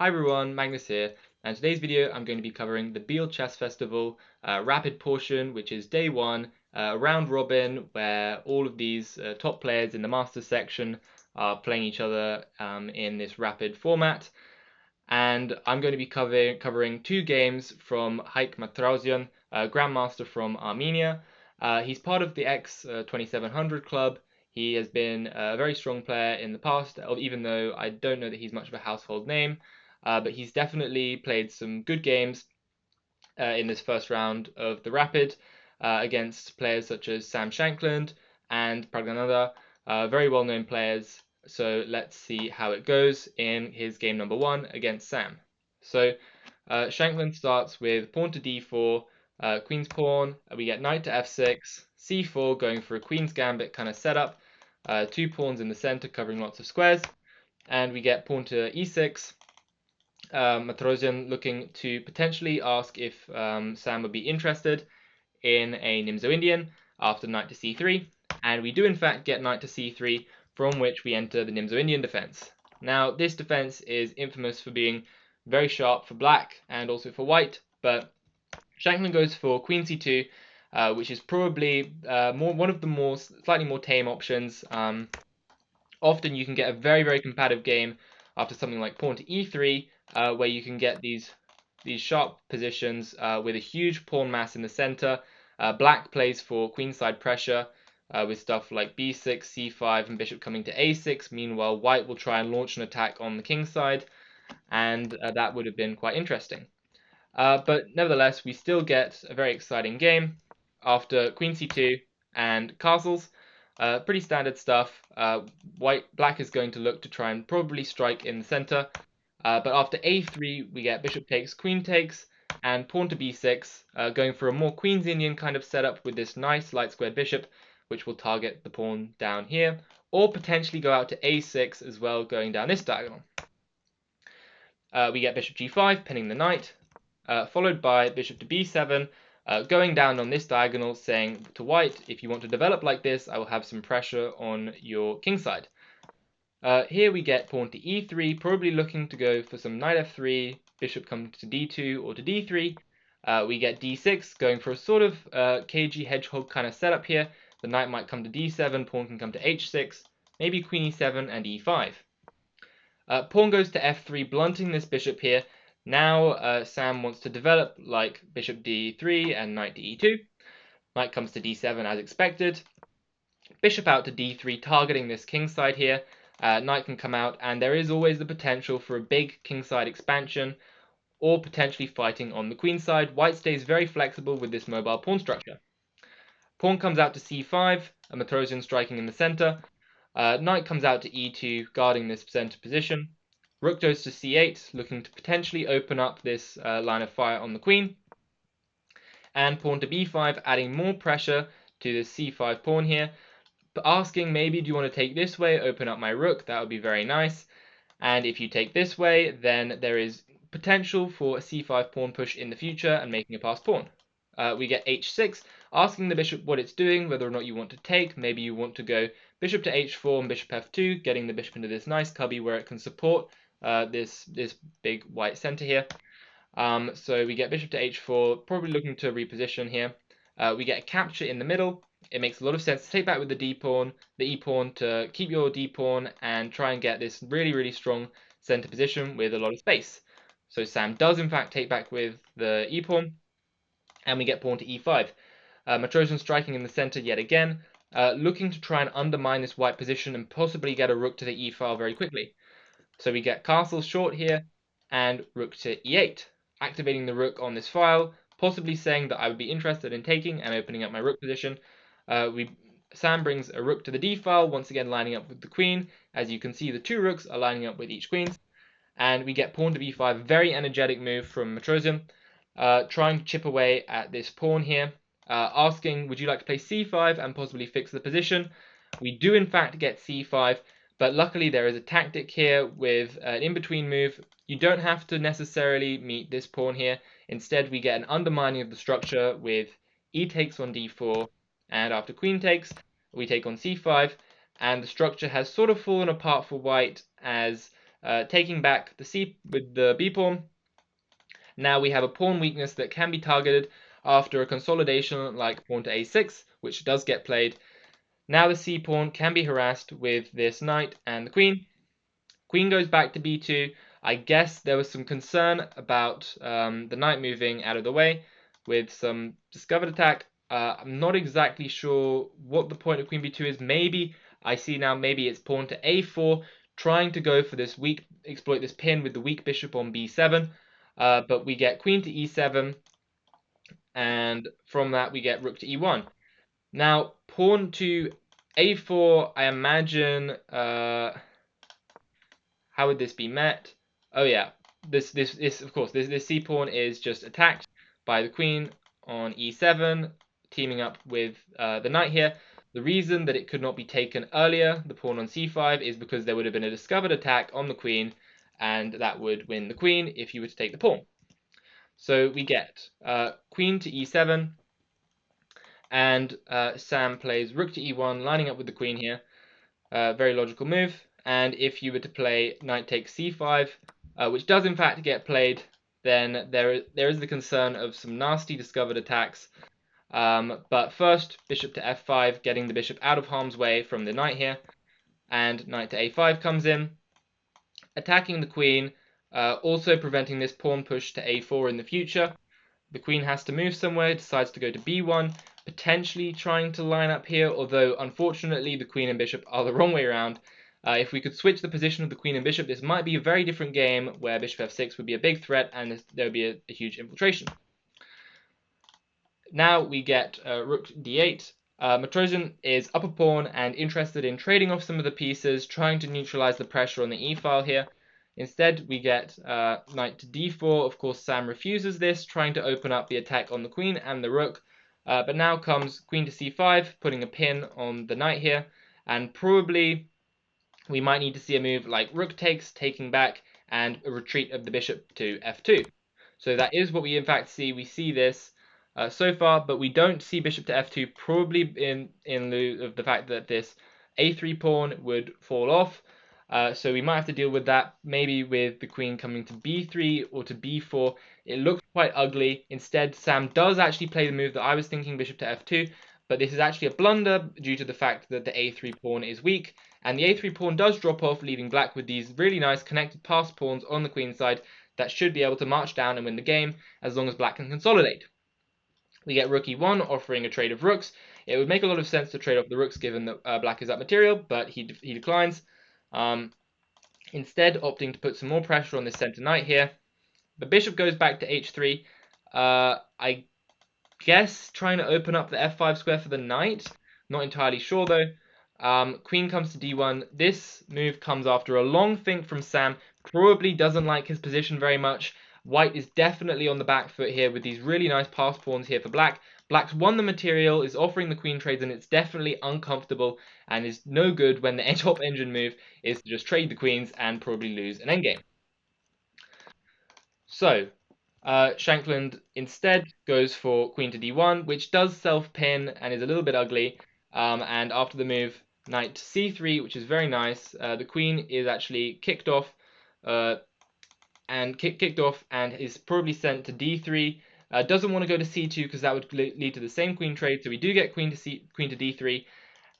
Hi everyone, Magnus here, and today's video I'm going to be covering the Biel Chess Festival rapid portion, which is day one, round robin, where all of these top players in the Masters section are playing each other in this rapid format. And I'm going to be covering two games from Haik Martirosyan, Grandmaster from Armenia. He's part of the X2700 club. He has been a very strong player in the past, even though I don't know that he's much of a household name. But he's definitely played some good games in this first round of the Rapid against players such as Sam Shankland and Praggnanandhaa, very well-known players. So let's see how it goes in his game number one against Sam. So Shankland starts with pawn to d4, queen's pawn. We get knight to f6, c4, going for a queen's gambit kind of setup. Two pawns in the center covering lots of squares, and we get pawn to e6. Martirosyan looking to potentially ask if Sam would be interested in a Nimzo-Indian after knight to c3, and we do in fact get knight to c3, from which we enter the Nimzo-Indian defense. Now, this defense is infamous for being very sharp for black and also for white, but Shankland goes for queen c2, which is probably one of the slightly more tame options. Often you can get a very combative game after something like pawn to e3, where you can get these sharp positions with a huge pawn mass in the center. Black plays for queenside pressure with stuff like b6, c5, and bishop coming to a6. Meanwhile, white will try and launch an attack on the king side, and that would have been quite interesting. But nevertheless, we still get a very exciting game after queen c2 and castles. Pretty standard stuff. Black is going to look to try and probably strike in the center. But after a3, we get bishop takes, queen takes, and pawn to b6, going for a more Queen's Indian kind of setup with this nice light squared bishop, which will target the pawn down here, or potentially go out to a6 as well, going down this diagonal. We get bishop g5, pinning the knight, followed by bishop to b7, going down on this diagonal, saying to white, if you want to develop like this, I will have some pressure on your king side. Here we get pawn to e3, probably looking to go for some knight f3, bishop comes to d2 or to d3. We get d6, going for a sort of cagey hedgehog kind of setup here. The knight might come to d7, pawn can come to h6, maybe queen e7 and e5. Pawn goes to f3, blunting this bishop here. Now Sam wants to develop like bishop d3 and knight to e2. Knight comes to d7 as expected. Bishop out to d3, targeting this king side here. Knight can come out, and there is always the potential for a big kingside expansion, or potentially fighting on the queen side. White stays very flexible with this mobile pawn structure. Pawn comes out to c5, a Martirosyan striking in the center. Knight comes out to e2, guarding this center position. Rook goes to c8, looking to potentially open up this line of fire on the queen. And pawn to b5, adding more pressure to the c5 pawn here, asking maybe, do you want to take this way, open up my rook? That would be very nice. And if you take this way, then there is potential for a c5 pawn push in the future and making a passed pawn. We get h6, asking the bishop what it's doing, whether or not you want to take. Maybe you want to go bishop to h4 and bishop f2, getting the bishop into this nice cubby where it can support this big white center here. So we get bishop to h4, probably looking to reposition here. We get a capture in the middle. It makes a lot of sense to take back with the d-pawn, the e-pawn, to keep your d-pawn and try and get this really strong center position with a lot of space. So Sam does in fact take back with the e-pawn, and we get pawn to e5. Martirosyan striking in the center yet again, looking to try and undermine this white position and possibly get a rook to the e-file very quickly. So we get castle short here, and rook to e8, activating the rook on this file, possibly saying that I would be interested in taking and opening up my rook position. Sam brings a rook to the d-file, once again lining up with the queen. As you can see, the two rooks are lining up with each queen. And we get pawn to b5, very energetic move from Martirosyan, trying to chip away at this pawn here, asking, would you like to play c5 and possibly fix the position? We do in fact get c5, but luckily there is a tactic here with an in-between move. You don't have to necessarily meet this pawn here. Instead, we get an undermining of the structure with e takes on d4, and after queen takes, we take on c5, and the structure has sort of fallen apart for white as taking back the c with the b pawn. Now we have a pawn weakness that can be targeted after a consolidation like pawn to a6, which does get played. Now the c pawn can be harassed with this knight and the queen. Queen goes back to b2. I guess there was some concern about the knight moving out of the way with some discovered attack. I'm not exactly sure what the point of queen b2 is. Maybe, I see now, maybe it's pawn to a4, trying to go for this weak, exploit this pin with the weak bishop on b7. But we get queen to e7, and from that we get rook to e1. Now, pawn to a4, I imagine, how would this be met? Oh yeah, this of course, this c pawn is just attacked by the queen on e7, teaming up with the knight here. The reason that it could not be taken earlier, the pawn on c5, is because there would have been a discovered attack on the queen, and that would win the queen if you were to take the pawn. So we get queen to e7, and Sam plays rook to e1, lining up with the queen here. Very logical move. And if you were to play knight takes c5, which does in fact get played, then there is the concern of some nasty discovered attacks. But first, bishop to f5, getting the bishop out of harm's way from the knight here. And knight to a5 comes in, attacking the queen, also preventing this pawn push to a4 in the future. The queen has to move somewhere, decides to go to b1, potentially trying to line up here, although unfortunately the queen and bishop are the wrong way around. If we could switch the position of the queen and bishop, this might be a very different game where bishop f6 would be a big threat and there would be a huge infiltration. Now we get rook d8. Martirosyan is up a pawn and interested in trading off some of the pieces, trying to neutralize the pressure on the e-file here. Instead, we get knight to d4. Of course, Sam refuses this, trying to open up the attack on the queen and the rook. But now comes queen to c5, putting a pin on the knight here. And probably we might need to see a move like rook takes, taking back, and a retreat of the bishop to f2. So that is what we in fact see. We see this so far, but we don't see bishop to f2, probably in lieu of the fact that this a3 pawn would fall off. So we might have to deal with that, maybe with the queen coming to b3 or to b4. It looks quite ugly. Instead, Sam does actually play the move that I was thinking, bishop to f2, but this is actually a blunder due to the fact that the a3 pawn is weak, and the a3 pawn does drop off, leaving black with these really nice connected pass pawns on the queen side that should be able to march down and win the game, as long as black can consolidate. We get rook e1, offering a trade of rooks. It would make a lot of sense to trade off the rooks given that black is up material, but he declines. Instead, opting to put some more pressure on this center knight here. The bishop goes back to h3. I guess trying to open up the f5 square for the knight. Not entirely sure though. Queen comes to d1. This move comes after a long think from Sam. Probably doesn't like his position very much. White is definitely on the back foot here with these really nice pass pawns here for black. Black's won the material, is offering the queen trades, and it's definitely uncomfortable and is no good when the top engine move is to just trade the queens and probably lose an endgame. So, Shankland instead goes for queen to d1, which does self-pin and is a little bit ugly. And after the move, knight to c3, which is very nice, the queen is actually kicked off and is probably sent to d3. Doesn't want to go to c2 because that would lead to the same queen trade. So we do get queen to d3,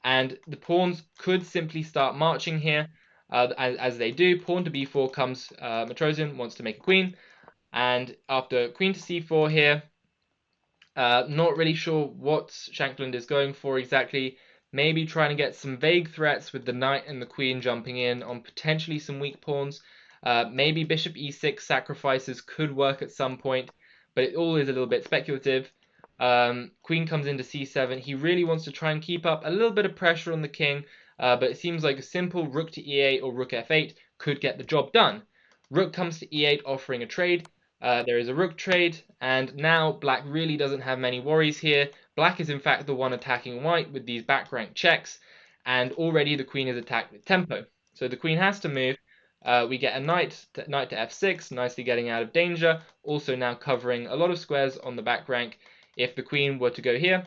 and the pawns could simply start marching here. As they do, pawn to b4 comes. Martirosyan wants to make a queen, and after queen to c4 here, not really sure what Shankland is going for exactly. Maybe trying to get some vague threats with the knight and the queen jumping in on potentially some weak pawns. Maybe bishop e6 sacrifices could work at some point, but it all is a little bit speculative. Queen comes into c7. He really wants to try and keep up a little bit of pressure on the king, but it seems like a simple rook to e8 or rook f8 could get the job done. Rook comes to e8, offering a trade. There is a rook trade, and now black really doesn't have many worries here. Black is in fact the one attacking white with these back rank checks, and already the queen is attacked with tempo. So the queen has to move. We get a knight to f6, nicely getting out of danger. Also now covering a lot of squares on the back rank. If the queen were to go here,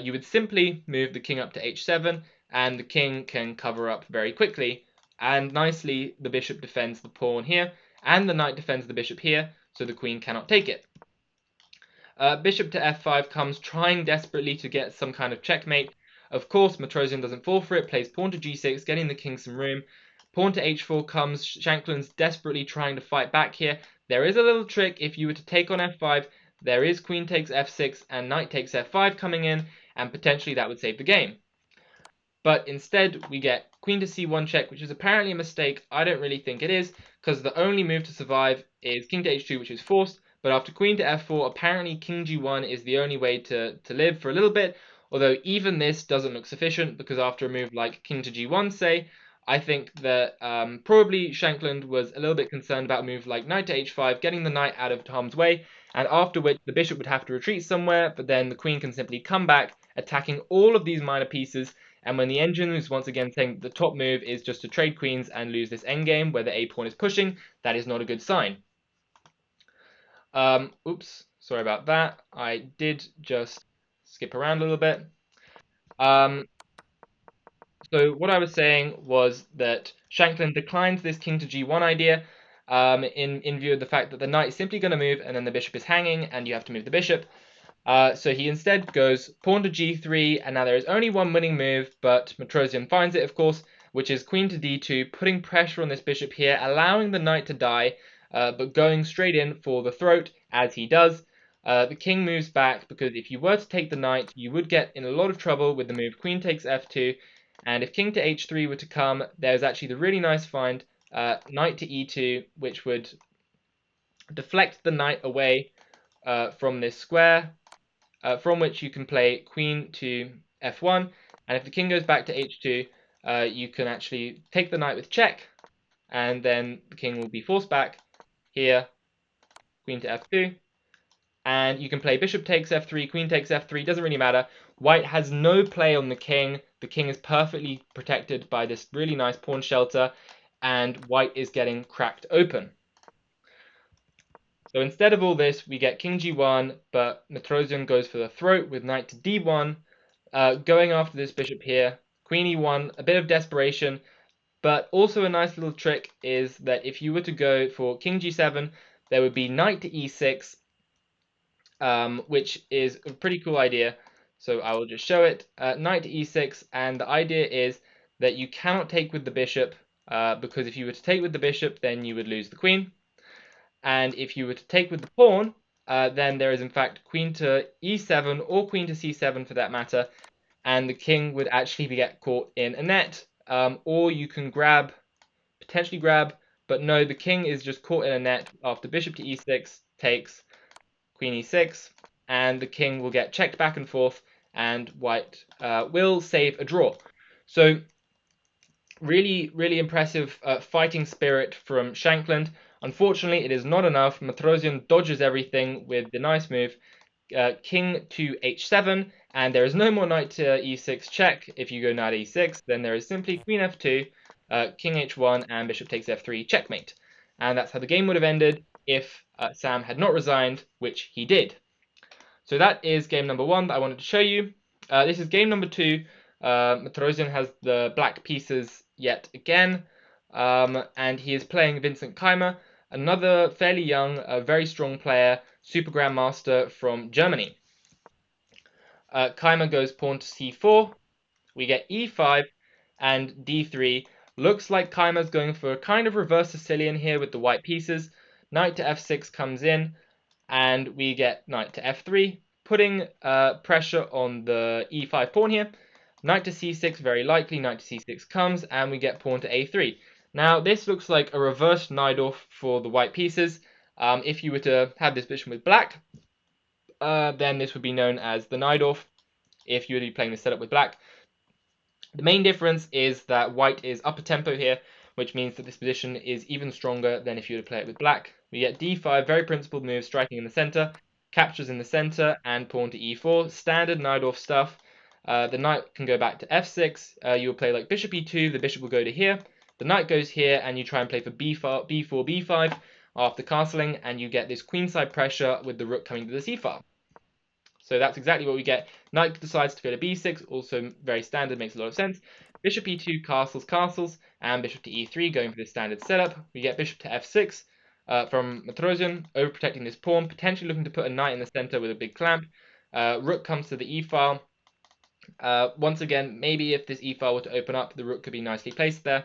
you would simply move the king up to h7, and the king can cover up very quickly and nicely the bishop defends the pawn here, and the knight defends the bishop here, so the queen cannot take it. Bishop to f5 comes, trying desperately to get some kind of checkmate. Of course, Martirosyan doesn't fall for it, plays pawn to g6, getting the king some room. Pawn to h4 comes, Shankland's desperately trying to fight back here. There is a little trick. If you were to take on f5, there is queen takes f6 and knight takes f5 coming in, and potentially that would save the game. But instead, we get queen to c1 check, which is apparently a mistake. I don't really think it is, because the only move to survive is king to h2, which is forced. But after queen to f4, apparently king g1 is the only way to live for a little bit. Although even this doesn't look sufficient, because after a move like king to g1, say, I think that probably Shankland was a little bit concerned about a move like knight to h5, getting the knight out of harm's way, and after which the bishop would have to retreat somewhere, but then the queen can simply come back, attacking all of these minor pieces. And when the engine is once again saying the top move is just to trade queens and lose this endgame where the a pawn is pushing, that is not a good sign. Oops, sorry about that. I did just skip around a little bit. So what I was saying was that Shankland declines this king to g1 idea in view of the fact that the knight is simply going to move and then the bishop is hanging and you have to move the bishop. So he instead goes pawn to g3, and now there is only one winning move, but Martirosyan finds it, of course, which is queen to d2, putting pressure on this bishop here, allowing the knight to die, but going straight in for the throat, as he does. The king moves back, because if you were to take the knight, you would get in a lot of trouble with the move queen takes f2, and if king to h3 were to come, there's actually the really nice find, knight to e2, which would deflect the knight away from this square, from which you can play queen to f1, and if the king goes back to h2, you can actually take the knight with check, and then the king will be forced back here, queen to f2, and you can play bishop takes f3, queen takes f3, doesn't really matter. White has no play on the king is perfectly protected by this really nice pawn shelter, and white is getting cracked open. So instead of all this, we get king g1, but Martirosyan goes for the throat with knight to d1, going after this bishop here, queen e1, a bit of desperation, but also a nice little trick is that if you were to go for king g7, there would be knight to e6, which is a pretty cool idea. So I will just show it. Knight to e6, and the idea is that you cannot take with the bishop, because if you were to take with the bishop, then you would lose the queen. And if you were to take with the pawn, then there is in fact queen to e7 or queen to c7 for that matter, and the king would actually get caught in a net. Or you can potentially grab, but no, the king is just caught in a net after bishop to e6 takes, queen e6, and the king will get checked back and forth, and white will save a draw. So really, really impressive fighting spirit from Shankland. Unfortunately, it is not enough. Martirosyan dodges everything with the nice move, king to h7, and there is no more knight to e6 check. If you go knight e6, then there is simply queen f2, king h1, and bishop takes f3, checkmate. And that's how the game would have ended if Sam had not resigned, which he did. So that is game number 1 that I wanted to show you. This is game number 2. Martirosyan has the black pieces yet again, and he is playing Vincent Keimer, another fairly young, very strong player, super grandmaster from Germany. Keimer goes pawn to c4, we get e5 and d3. Looks like Keimer's going for a kind of reverse Sicilian here with the white pieces. Knight to f6 comes in, and we get knight to f3, putting pressure on the e5 pawn here. Knight to c6, very likely, knight to c6 comes, and we get pawn to a3. Now, this looks like a reverse Najdorf for the white pieces. If you were to have this position with black, then this would be known as the Najdorf, if you were to be playing this setup with black. The main difference is that white is upper tempo here, which means that this position is even stronger than if you were to play it with black. We get d5, very principled move, striking in the center, captures in the center, and pawn to e4, standard Najdorf stuff. The knight can go back to f6, you will play like bishop e2, the bishop will go to here, the knight goes here, and you try and play for b4, b5 after castling, and you get this queenside pressure with the rook coming to the c-file. So that's exactly what we get. Knight decides to go to b6, also very standard, makes a lot of sense. Bishop e2, castles, castles, and bishop to e3, going for the standard setup. We get bishop to f6 from Martirosyan, overprotecting this pawn, potentially looking to put a knight in the center with a big clamp. Rook comes to the e-file. Once again, maybe if this e-file were to open up, the rook could be nicely placed there.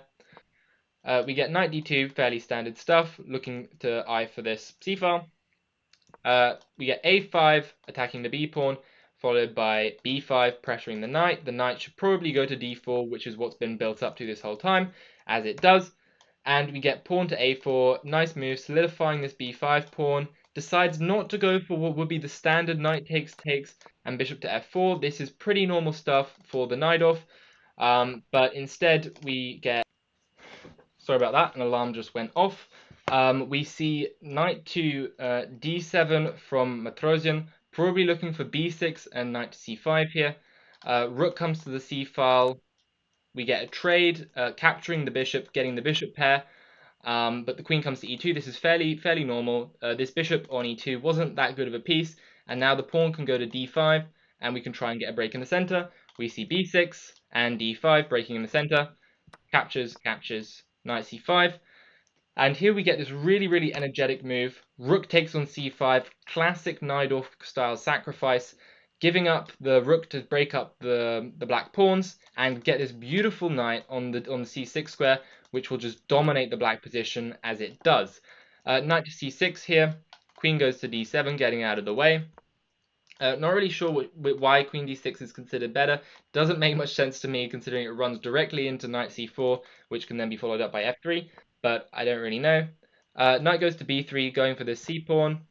We get knight d2, fairly standard stuff, looking to eye for this c-file. We get a5, attacking the b-pawn, followed by b5, pressuring the knight. The knight should probably go to d4, which is what's been built up to this whole time, as it does. And we get pawn to a4, nice move, solidifying this b5 pawn. Decides not to go for what would be the standard knight takes, and bishop to f4. This is pretty normal stuff for the knight off. But instead we get, sorry about that, an alarm just went off. We see knight to d7 from Martirosyan, probably looking for b6 and knight to c5 here. Rook comes to the c file. We get a trade, capturing the bishop, getting the bishop pair. But the queen comes to e2. This is fairly normal. This bishop on e2 wasn't that good of a piece, and now the pawn can go to d5, and we can try and get a break in the center. We see b6 and d5 breaking in the center. Captures, knight c5. And here we get this really energetic move. Rook takes on c5, classic Najdorf style sacrifice, giving up the rook to break up the black pawns and get this beautiful knight on the c6 square, which will just dominate the black position as it does. Knight to c6 here, queen goes to d7, getting out of the way. Not really sure why queen d6 is considered better. Doesn't make much sense to me considering it runs directly into knight c4, which can then be followed up by f3, but I don't really know. Knight goes to b3, going for this c-pawn.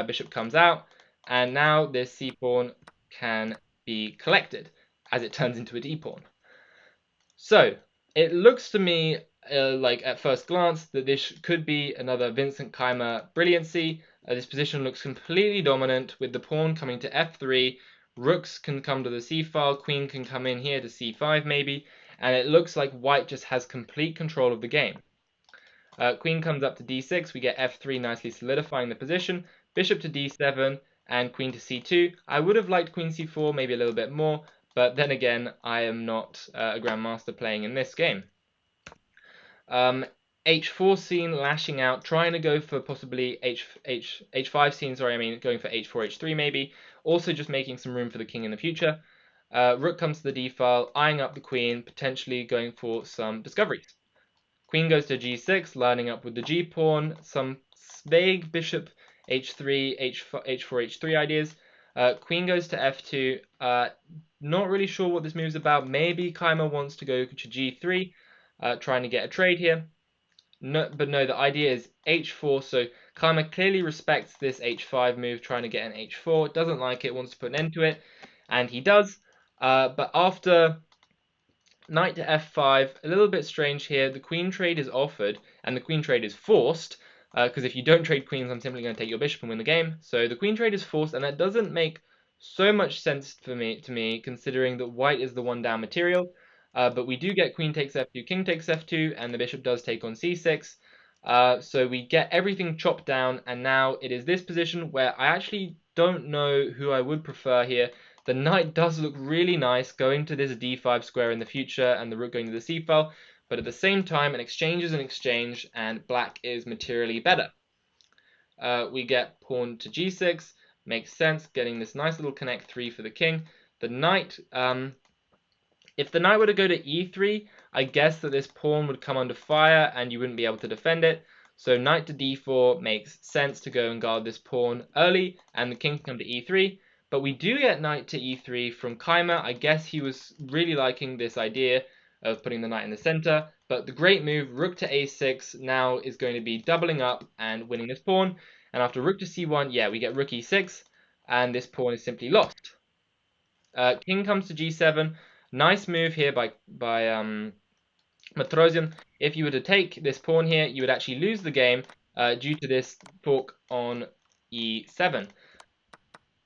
Bishop comes out, and now this c-pawn can be collected as it turns into a d-pawn. So, it looks to me like at first glance that this could be another Vincent Keimer brilliancy. This position looks completely dominant with the pawn coming to f3. Rooks can come to the c-file, queen can come in here to c5 maybe, and it looks like white just has complete control of the game. Queen comes up to d6, we get f3 nicely solidifying the position, bishop to d7, and queen to c2. I would have liked queen c4 maybe a little bit more, but then again, I am not a Grandmaster playing in this game. H4 scene, lashing out, trying to go for possibly H5 scene, going for H4, H3 maybe. Also just making some room for the king in the future. Rook comes to the d-file, eyeing up the queen, potentially going for some discoveries. Queen goes to g6, lining up with the g-pawn, some vague bishop h3, h4, h3 ideas. Queen goes to f2. Not really sure what this move's about. Maybe Keimer wants to go to g3, trying to get a trade here. No, the idea is h4, so Keimer clearly respects this h5 move, trying to get an h4, doesn't like it, wants to put an end to it, and he does. But after knight to f5, a little bit strange here, the queen trade is offered, and the queen trade is forced, because if you don't trade queens, I'm simply going to take your bishop and win the game. So the queen trade is forced, and that doesn't make so much sense to me, considering that white is the one down material. But we do get queen takes f2, king takes f2, and the bishop does take on c6. So we get everything chopped down, and now it is this position where I actually don't know who I would prefer here. The knight does look really nice going to this d5 square in the future, and the rook going to the c-file, but at the same time, an exchange is an exchange, and black is materially better. We get pawn to g6, makes sense, getting this nice little connect 3 for the king. The knight, if the knight were to go to e3, I guess that this pawn would come under fire and you wouldn't be able to defend it. So knight to d4 makes sense to go and guard this pawn early, and the king can come to e3. But we do get knight to e3 from Keimer. I guess he was really liking this idea of putting the knight in the center. But the great move, rook to a6, now is going to be doubling up and winning this pawn. And after rook to c1, yeah, we get rook e6, and this pawn is simply lost. King comes to g7. Nice move here by Martirosyan. If you were to take this pawn here, you would actually lose the game due to this fork on e7.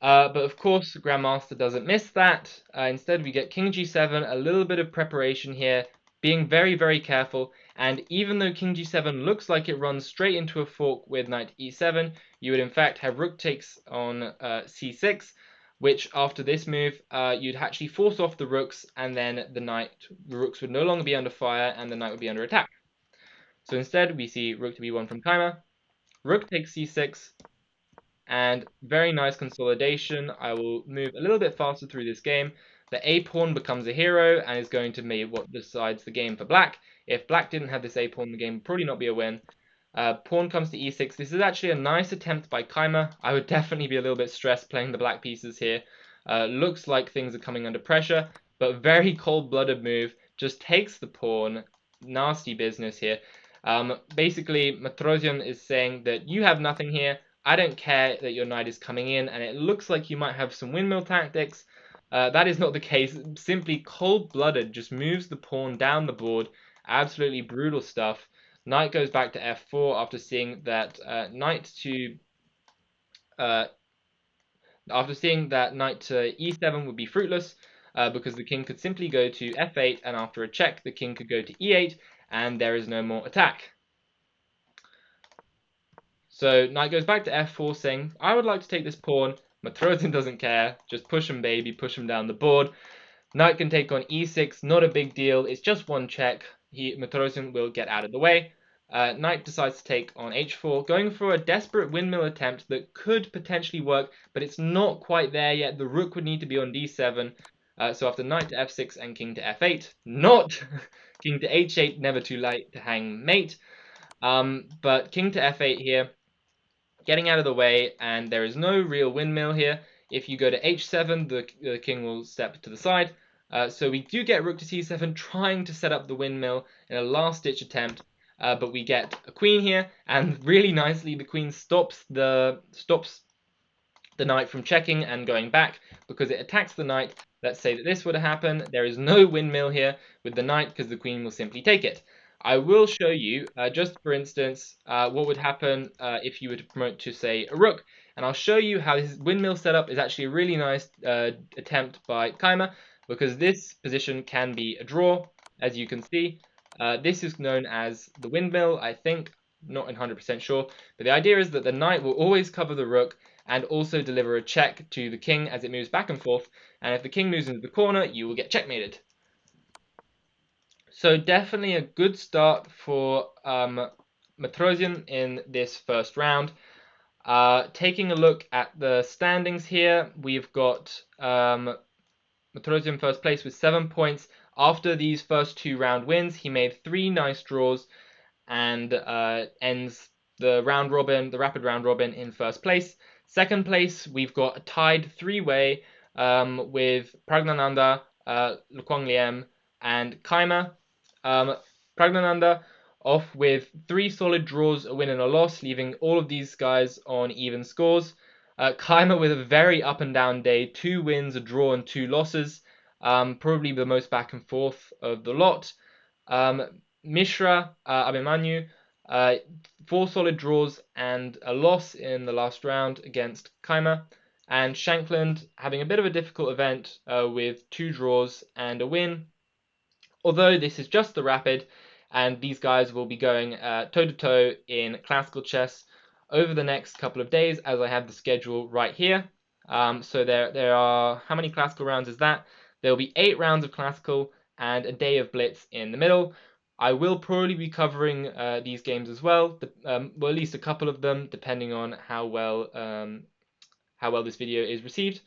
But of course, Grandmaster doesn't miss that. Instead, we get king g7, a little bit of preparation here, being very careful. And even though king g7 looks like it runs straight into a fork with knight e7, you would in fact have rook takes on c6. which after this move, you'd actually force off the rooks, and then the rooks would no longer be under fire, and the knight would be under attack. So instead, we see rook to b1 from Keimer, rook takes c6, and very nice consolidation. I will move a little bit faster through this game. The a pawn becomes a hero and is going to be what decides the game for black. If black didn't have this a pawn, the game would probably not be a win. Pawn comes to e6. This is actually a nice attempt by Keimer. I would definitely be a little bit stressed playing the black pieces here. Looks like things are coming under pressure, but very cold-blooded move. Just takes the pawn. Nasty business here. Basically, Martirosyan is saying that you have nothing here. I don't care that your knight is coming in, and it looks like you might have some windmill tactics. That is not the case. Simply cold-blooded, just moves the pawn down the board. Absolutely brutal stuff. Knight goes back to f4 after seeing that knight to e7 would be fruitless, because the king could simply go to f8, and after a check, the king could go to e8, and there is no more attack. So knight goes back to f4 saying, I would like to take this pawn. Martirosyan doesn't care. Just push him, baby. Push him down the board. Knight can take on e6. Not a big deal. It's just one check. Martirosyan will get out of the way. Knight decides to take on h4, going for a desperate windmill attempt that could potentially work, but it's not quite there yet. The rook would need to be on d7. So after knight to f6 and king to f8, not king to h8, never too late to hang mate. But king to f8 here, getting out of the way, and there is no real windmill here. If you go to h7, the king will step to the side. So we do get rook to c7, trying to set up the windmill in a last-ditch attempt, but we get a queen here, and really nicely, the queen stops the knight from checking and going back because it attacks the knight. Let's say that this would happen. There is no windmill here with the knight because the queen will simply take it. I will show you, just for instance, what would happen if you were to promote to, say, a rook. And I'll show you how this windmill setup is actually a really nice attempt by Keimer, because this position can be a draw, as you can see. This is known as the windmill, I think. Not 100% sure. But the idea is that the knight will always cover the rook and also deliver a check to the king as it moves back and forth. And if the king moves into the corner, you will get checkmated. So definitely a good start for Martirosyan in this first round. Taking a look at the standings here, we've got Martirosyan first place with 7 points. After these first 2 round wins, he made 3 nice draws and ends the rapid round robin in first place. Second place, we've got a tied 3-way with Pragnananda, Lukwang and Keimer. Pragnananda off with 3 solid draws, a win and a loss, leaving all of these guys on even scores. Keimer with a very up and down day, 2 wins, a draw, and 2 losses. Probably the most back and forth of the lot. Mishra, Abhimanyu, 4 solid draws and a loss in the last round against Keimer. And Shankland having a bit of a difficult event with 2 draws and a win. Although this is just the rapid, and these guys will be going toe-to-toe in classical chess over the next couple of days, as I have the schedule right here. So there are, how many classical rounds is that? There will be 8 rounds of classical and a day of blitz in the middle. I will probably be covering these games as well, well, at least a couple of them, depending on how well this video is received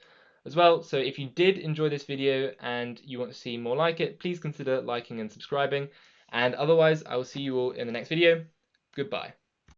as well. So if you did enjoy this video and you want to see more like it, please consider liking and subscribing. And otherwise, I will see you all in the next video. Goodbye.